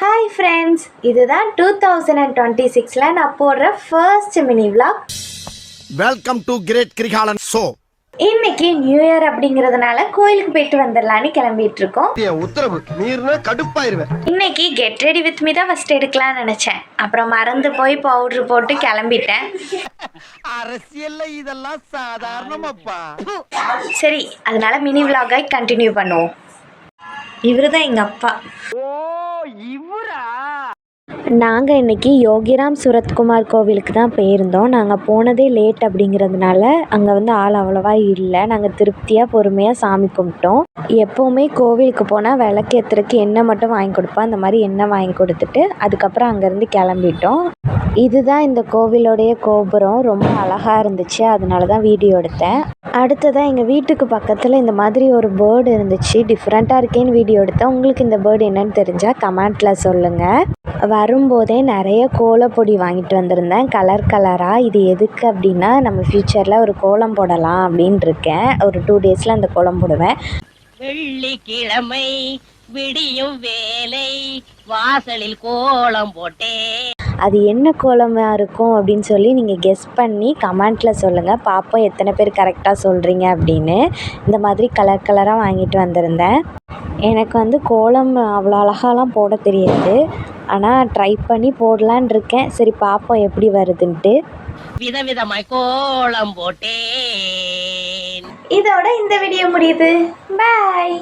Hi friends, இதுதான் 2026ல் நான் போடுற first mini vlog. Welcome to great Kirikalan show. இன்னைக்கு நியூ இயர் அப்படிங்கிறதுனால கோயிலுக்கு போயிட்டு வந்துடலான்னு கிளம்பிட்டு இருக்கோம். உத்தரவு மீறினா கடுப்பாயிருவேன். இன்னைக்கு கெட் ரெடி வித் மீ தான் ஃபர்ஸ்ட் எடுக்கலாம்னு நினைச்சேன். அப்புறம் மறந்து போய் பவுடர் போட்டு கிளம்பிட்டேன். அரசியல்ல இதெல்லாம் சாதாரணமாப்பா. சரி, அதனால மினி vlog-ஐ கண்டினியூ பண்ணுவோம். இவரு தான் எங்கள் அப்பா. நாங்கள் இன்றைக்கி யோகிராம் சுரத்குமார் கோவிலுக்கு தான் போயிருந்தோம். நாங்கள் போனதே லேட் அப்படிங்கிறதுனால அங்கே ஆள் அவ்வளோவா இல்லை. நாங்கள் திருப்தியாக பொறுமையாக சாமி கும்பிட்டோம். எப்போவுமே கோவிலுக்கு போனால் விளக்கேற்றுறதுக்கு எண்ணெய் மட்டும் வாங்கி கொடுப்போம். அந்த மாதிரி எண்ணெய் வாங்கி கொடுத்துட்டு அதுக்கப்புறம் அங்கேருந்து கிளம்பிட்டோம். இதுதான் இந்த கோவிலோடைய கோபுரம். ரொம்ப அழகாக இருந்துச்சு, அதனால தான் வீடியோ எடுத்தேன். அடுத்ததாக எங்கள் வீட்டுக்கு பக்கத்தில் இந்த மாதிரி ஒரு பேர்டு இருந்துச்சு. டிஃப்ரெண்ட்டாக இருக்கேன்னு வீடியோ எடுத்தேன். உங்களுக்கு இந்த பேர்டு என்னன்னு தெரிஞ்சால் கமெண்ட்டில் சொல்லுங்கள். வரும்போதே நிறைய கோலப்பொடி வாங்கிட்டு வந்திருந்தேன், கலர் கலராக. இது எதுக்கு அப்படின்னா, நம்ம ஃப்யூச்சரில் ஒரு கோலம் போடலாம் அப்படின்னு இருக்கேன். ஒரு 2 டேஸில் அந்த கோலம் போடுவேன். வெள்ளிக்கிழமை விடியும் வேலை வாசலில் கோலம் போட்டேன். அது என்ன கோலமாக இருக்கும் அப்படின்னு சொல்லி நீங்கள் கெஸ் பண்ணி கமெண்ட்டில் சொல்லுங்கள். பார்ப்போம் எத்தனை பேர் கரெக்டாக சொல்கிறீங்க அப்படின்னு. இந்த மாதிரி கலர் கலராக வாங்கிட்டு வந்திருந்தேன். எனக்கு கோலம் அவ்வளோ அழகாலாம் போட தெரியாது, ஆனால் ட்ரை பண்ணி போடலான் இருக்கேன். சரி பார்ப்போம் எப்படி வருதுன்ட்டு. விதவிதமாய் கோலம் போட்டேன். இதோட இந்த வீடியோ முடியுது. பாய்.